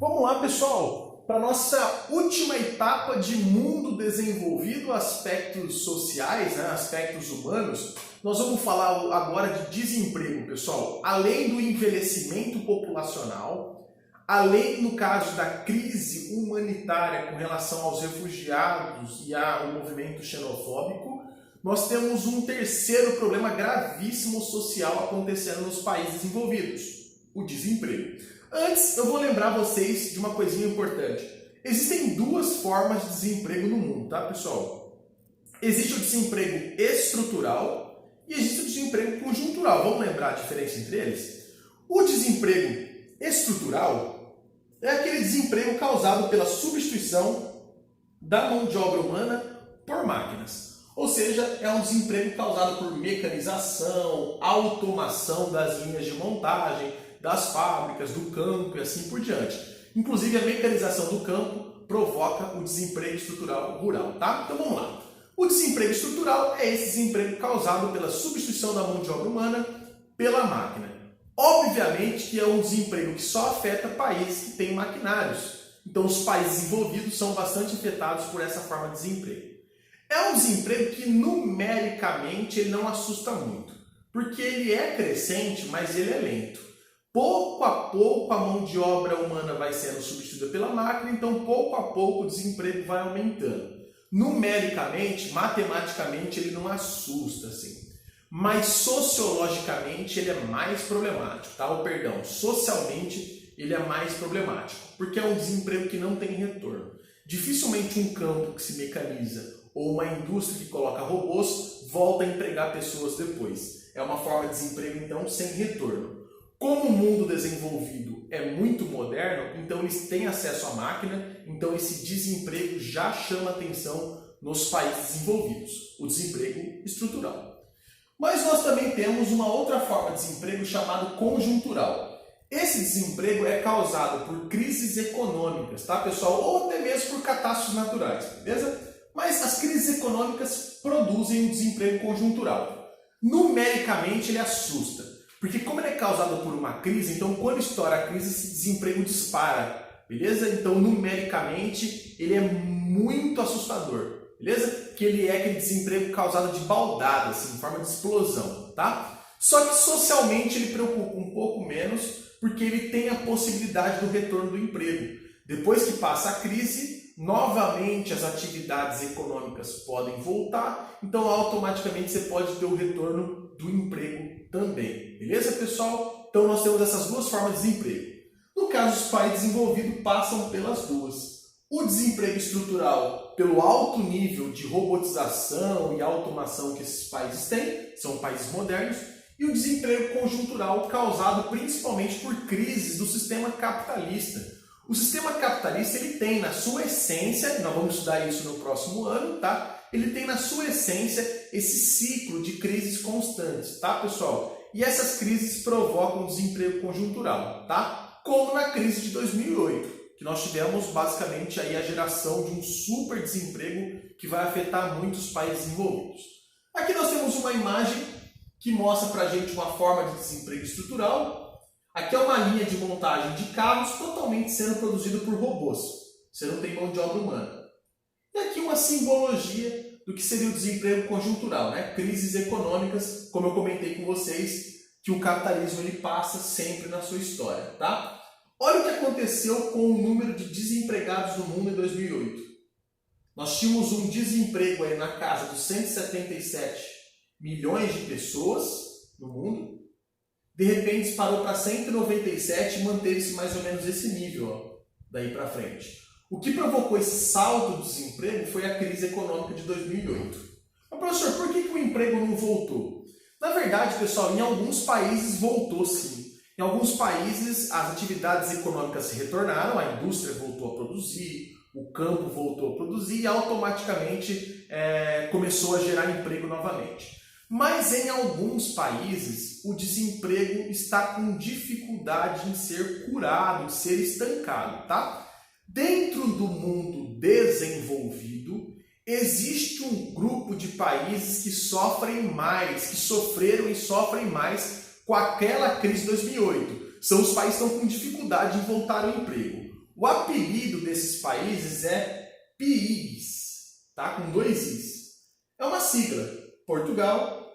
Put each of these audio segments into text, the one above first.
Vamos lá, pessoal, para a nossa última etapa de mundo desenvolvido, aspectos sociais, aspectos humanos. Nós vamos falar agora de desemprego, pessoal. Além do envelhecimento populacional, além, no caso da crise humanitária com relação aos refugiados e ao movimento xenofóbico, nós temos um terceiro problema gravíssimo social acontecendo nos países desenvolvidos: o desemprego. Antes, eu vou lembrar vocês de uma coisinha importante. Existem duas formas de desemprego no mundo, tá, pessoal? Existe o desemprego estrutural e existe o desemprego conjuntural. Vamos lembrar a diferença entre eles? O desemprego estrutural é aquele desemprego causado pela substituição da mão de obra humana por máquinas. Ou seja, é um desemprego causado por mecanização, automação das linhas de montagem, das fábricas, do campo e assim por diante. Inclusive, a mecanização do campo provoca o desemprego estrutural rural, tá? Então vamos lá. O desemprego estrutural é esse desemprego causado pela substituição da mão de obra humana pela máquina. Obviamente que é um desemprego que só afeta países que têm maquinários. Então os países envolvidos são bastante afetados por essa forma de desemprego. É um desemprego que numericamente ele não assusta muito, porque ele é crescente, mas ele é lento. Pouco a pouco a mão de obra humana vai sendo substituída pela máquina, então pouco a pouco o desemprego vai aumentando. Numericamente, matematicamente, ele não assusta, assim. Mas sociologicamente ele é mais problemático, tá? Ou perdão, socialmente ele é mais problemático, porque é um desemprego que não tem retorno. Dificilmente um campo que se mecaniza ou uma indústria que coloca robôs volta a empregar pessoas depois. É uma forma de desemprego, então, sem retorno. Como o mundo desenvolvido é muito moderno, então eles têm acesso à máquina, então esse desemprego já chama atenção nos países desenvolvidos, o desemprego estrutural. Mas nós também temos uma outra forma de desemprego chamado conjuntural. Esse desemprego é causado por crises econômicas, tá, pessoal? Ou até mesmo por catástrofes naturais, beleza? Mas as crises econômicas produzem um desemprego conjuntural. Numericamente ele assusta. Porque como ele é causado por uma crise, então quando estoura a crise, esse desemprego dispara, beleza? Então numericamente ele é muito assustador, beleza? Que ele é aquele desemprego causado de baldada, assim, em forma de explosão, tá? Só que socialmente ele preocupa um pouco menos, porque ele tem a possibilidade do retorno do emprego. Depois que passa a crise, novamente as atividades econômicas podem voltar, então automaticamente você pode ter o retorno do emprego também. Beleza, pessoal? Então nós temos essas duas formas de desemprego. No caso, os países desenvolvidos passam pelas duas. O desemprego estrutural, pelo alto nível de robotização e automação que esses países têm, são países modernos, e o desemprego conjuntural causado principalmente por crises do sistema capitalista. O sistema capitalista ele tem na sua essência, nós vamos estudar isso no próximo ano, tá? Ele tem na sua essência esse ciclo de crises constantes, tá, pessoal? E essas crises provocam desemprego conjuntural, tá? Como na crise de 2008, que nós tivemos basicamente aí a geração de um super desemprego que vai afetar muitos países envolvidos. Aqui nós temos uma imagem que mostra pra gente uma forma de desemprego estrutural. Aqui é uma linha de montagem de carros totalmente sendo produzido por robôs. Você não tem mão de obra humana. E aqui uma simbologia do que seria o desemprego conjuntural, né? Crises econômicas, como eu comentei com vocês, que o capitalismo ele passa sempre na sua história, tá? Olha o que aconteceu com o número de desempregados no mundo em 2008. Nós tínhamos um desemprego aí na casa dos 177 milhões de pessoas no mundo. De repente disparou para 197 e manteve-se mais ou menos esse nível, ó, daí para frente. O que provocou esse salto do desemprego foi a crise econômica de 2008. Mas, professor, por que o emprego não voltou? Na verdade, pessoal, em alguns países voltou sim. Em alguns países as atividades econômicas se retornaram, a indústria voltou a produzir, o campo voltou a produzir e automaticamente começou a gerar emprego novamente. Mas em alguns países o desemprego está com dificuldade em ser curado, em ser estancado, tá? Dentro do mundo desenvolvido, existe um grupo de países que sofrem mais, que sofreram e sofrem mais com aquela crise de 2008. São os países que estão com dificuldade em voltar ao emprego. O apelido desses países é PIGS, tá? Com 2 Is. É uma sigla: Portugal,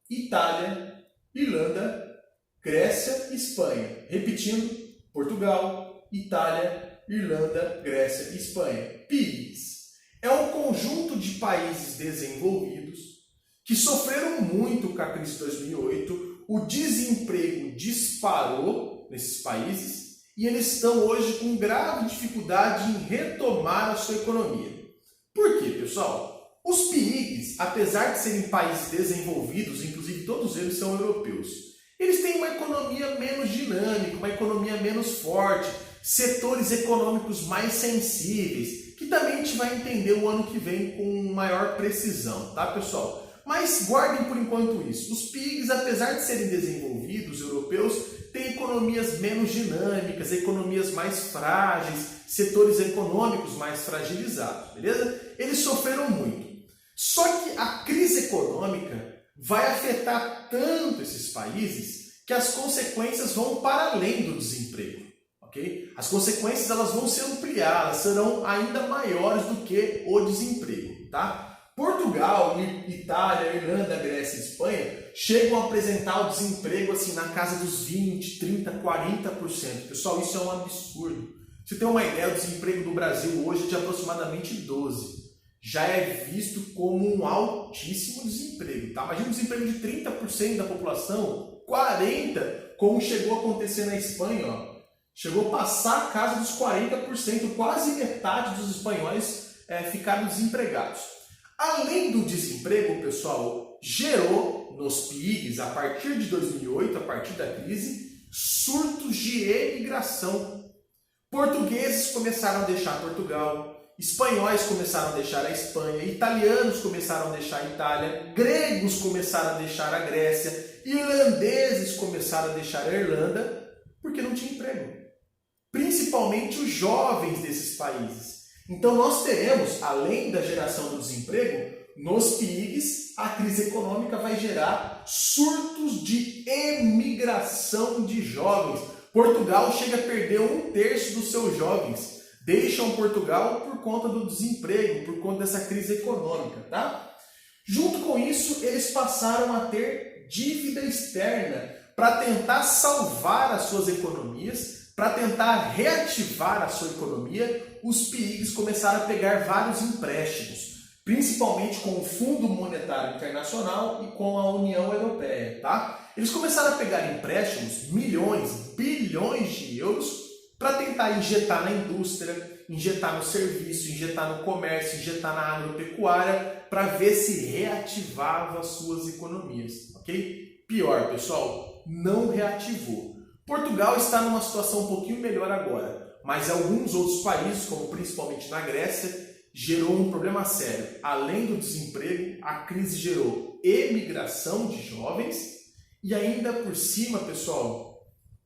Itália, Irlanda, Grécia e Espanha. Repetindo: Portugal, Itália, Irlanda, Grécia e Espanha. PIGS. É um conjunto de países desenvolvidos que sofreram muito com a crise de 2008. O desemprego disparou nesses países e eles estão hoje com grave dificuldade em retomar a sua economia. Por quê, pessoal? Os PIGs, apesar de serem países desenvolvidos, inclusive todos eles são europeus, eles têm uma economia menos dinâmica, uma economia menos forte, setores econômicos mais sensíveis, que também a gente vai entender o ano que vem com maior precisão, tá, pessoal? Mas guardem por enquanto isso. Os PIGs, apesar de serem desenvolvidos, europeus, têm economias menos dinâmicas, economias mais frágeis, setores econômicos mais fragilizados, beleza? Eles sofreram muito. Só que a crise econômica vai afetar tanto esses países que as consequências vão para além do desemprego, ok? As consequências elas vão se ampliar, elas serão ainda maiores do que o desemprego, tá? Portugal, Itália, Irlanda, Grécia e Espanha chegam a apresentar o desemprego assim na casa dos 20, 30, 40%. Pessoal, isso é um absurdo. Você tem uma ideia, o desemprego do Brasil hoje é de aproximadamente 12%. Já é visto como um altíssimo desemprego, tá? Imagina um desemprego de 30% da população, 40%, como chegou a acontecer na Espanha, ó. Chegou a passar a casa dos 40%, quase metade dos espanhóis ficaram desempregados. Além do desemprego, pessoal, gerou nos PIGs, a partir de 2008, a partir da crise, surtos de emigração. Portugueses começaram a deixar Portugal, espanhóis começaram a deixar a Espanha, italianos começaram a deixar a Itália, gregos começaram a deixar a Grécia, irlandeses começaram a deixar a Irlanda, porque não tinha emprego. Principalmente os jovens desses países. Então nós teremos, além da geração do desemprego, nos PIGs, a crise econômica vai gerar surtos de emigração de jovens. Portugal chega a perder 1/3 dos seus jovens. Deixam Portugal por conta do desemprego, por conta dessa crise econômica, tá? Junto com isso, eles passaram a ter dívida externa para tentar salvar as suas economias, para tentar reativar a sua economia. Os PIGs começaram a pegar vários empréstimos, principalmente com o Fundo Monetário Internacional e com a União Europeia, tá? Eles começaram a pegar empréstimos, milhões, bilhões de euros, para tentar injetar na indústria, injetar no serviço, injetar no comércio, injetar na agropecuária, para ver se reativava as suas economias, ok? Pior, pessoal, não reativou. Portugal está numa situação um pouquinho melhor agora, mas alguns outros países, como principalmente na Grécia, gerou um problema sério. Além do desemprego, a crise gerou emigração de jovens e ainda por cima, pessoal,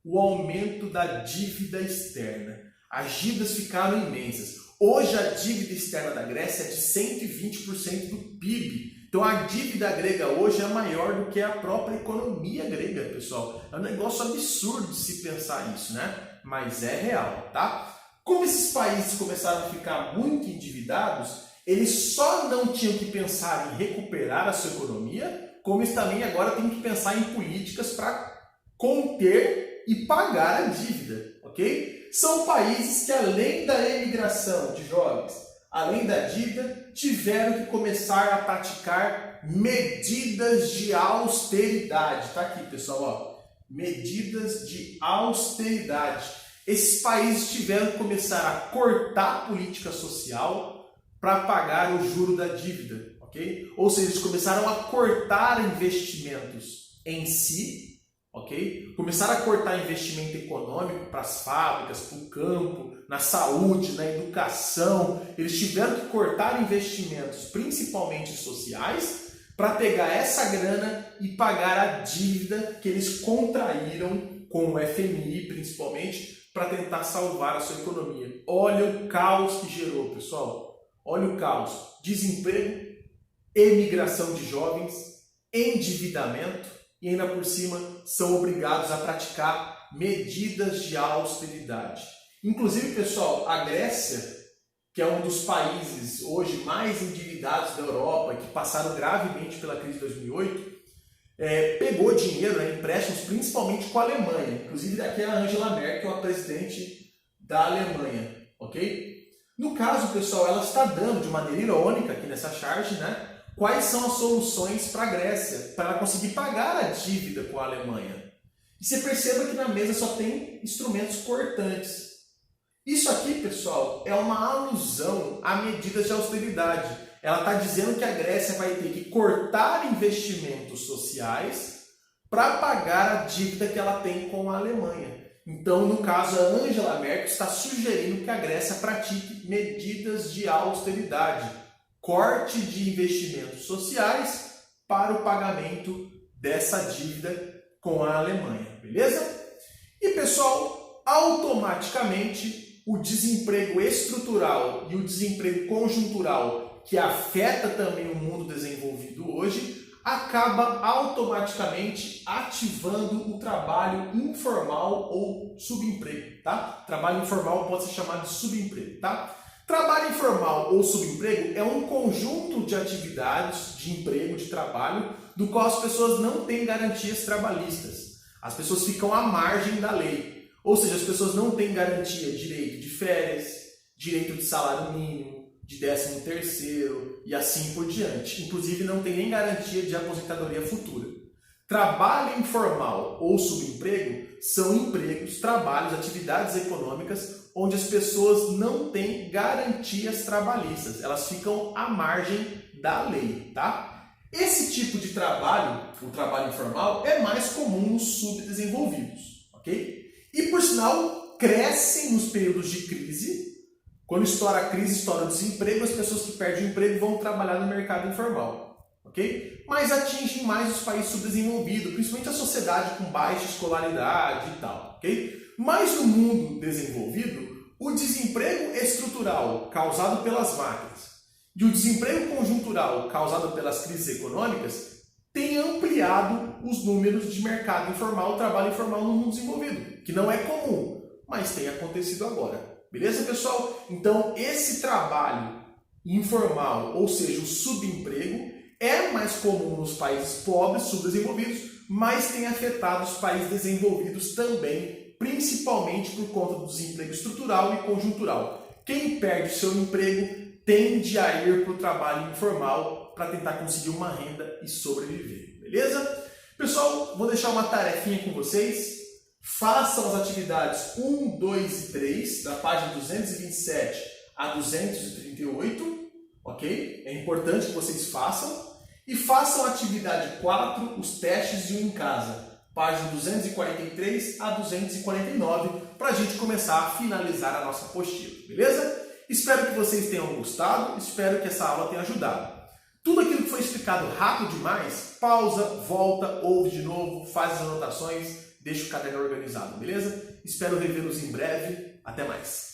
o aumento da dívida externa. As dívidas ficaram imensas. Hoje a dívida externa da Grécia é de 120% do PIB. Então a dívida grega hoje é maior do que a própria economia grega, pessoal. É um negócio absurdo de se pensar isso, né? Mas é real, tá? Como esses países começaram a ficar muito endividados, eles só não tinham que pensar em recuperar a sua economia, como eles também agora têm que pensar em políticas para conter e pagar a dívida, ok? São países que, além da emigração de jovens, além da dívida, tiveram que começar a praticar medidas de austeridade. Tá aqui, pessoal, ó. Medidas de austeridade. Esses países tiveram que começar a cortar a política social para pagar o juro da dívida, ok? Ou seja, eles começaram a cortar investimentos em si, ok? Começaram a cortar investimento econômico para as fábricas, para o campo, na saúde, na educação. Eles tiveram que cortar investimentos, principalmente sociais, para pegar essa grana e pagar a dívida que eles contraíram com o FMI, principalmente, para tentar salvar a sua economia. Olha o caos que gerou, pessoal. Olha o caos. Desemprego, emigração de jovens, endividamento, e ainda por cima são obrigados a praticar medidas de austeridade. Inclusive, pessoal, a Grécia, que é um dos países hoje mais endividados da Europa, que passaram gravemente pela crise de 2008, pegou dinheiro, empréstimos, principalmente com a Alemanha. Inclusive, daqui é a Angela Merkel, a presidente da Alemanha, ok? No caso, pessoal, ela está dando de maneira irônica aqui nessa charge, quais são as soluções para a Grécia, para ela conseguir pagar a dívida com a Alemanha. E você perceba que na mesa só tem instrumentos cortantes. Isso aqui, pessoal, é uma alusão a medidas de austeridade. Ela está dizendo que a Grécia vai ter que cortar investimentos sociais para pagar a dívida que ela tem com a Alemanha. Então, no caso, a Angela Merkel está sugerindo que a Grécia pratique medidas de austeridade, corte de investimentos sociais para o pagamento dessa dívida com a Alemanha, beleza? E, pessoal, automaticamente o desemprego estrutural e o desemprego conjuntural, que afeta também o mundo desenvolvido hoje, acaba automaticamente ativando o trabalho informal ou subemprego, tá? Trabalho informal pode ser chamado de subemprego, tá? Trabalho informal ou subemprego é um conjunto de atividades de emprego, de trabalho, do qual as pessoas não têm garantias trabalhistas. As pessoas ficam à margem da lei. Ou seja, as pessoas não têm garantia de direito de férias, direito de salário mínimo, de 13º e assim por diante. Inclusive, não tem nem garantia de aposentadoria futura. Trabalho informal ou subemprego são empregos, trabalhos, atividades econômicas onde as pessoas não têm garantias trabalhistas. Elas ficam à margem da lei, tá? Esse tipo de trabalho, o trabalho informal, é mais comum nos subdesenvolvidos, ok? E, por sinal, crescem nos períodos de crise. Quando estoura a crise, estoura o desemprego, as pessoas que perdem o emprego vão trabalhar no mercado informal, ok? Mas atingem mais os países subdesenvolvidos, principalmente a sociedade com baixa escolaridade e tal, ok? Mas no mundo desenvolvido, o desemprego estrutural causado pelas máquinas e o desemprego conjuntural causado pelas crises econômicas tem ampliado os números de mercado informal, trabalho informal no mundo desenvolvido, que não é comum, mas tem acontecido agora. Beleza, pessoal? Então, esse trabalho informal, ou seja, o subemprego, é mais comum nos países pobres, subdesenvolvidos, mas tem afetado os países desenvolvidos também, principalmente por conta do desemprego estrutural e conjuntural. Quem perde seu emprego tende a ir para o trabalho informal para tentar conseguir uma renda e sobreviver, beleza? Pessoal, vou deixar uma tarefinha com vocês. Façam as atividades 1, 2 e 3, da página 227 a 238, ok? É importante que vocês façam. E façam a atividade 4, os testes de um em casa, página 243 a 249, para a gente começar a finalizar a nossa apostila, beleza? Espero que vocês tenham gostado, espero que essa aula tenha ajudado. Tudo aquilo que foi explicado rápido demais, pausa, volta, ouve de novo, faz as anotações, deixa o caderno organizado, beleza? Espero revê-los em breve. Até mais!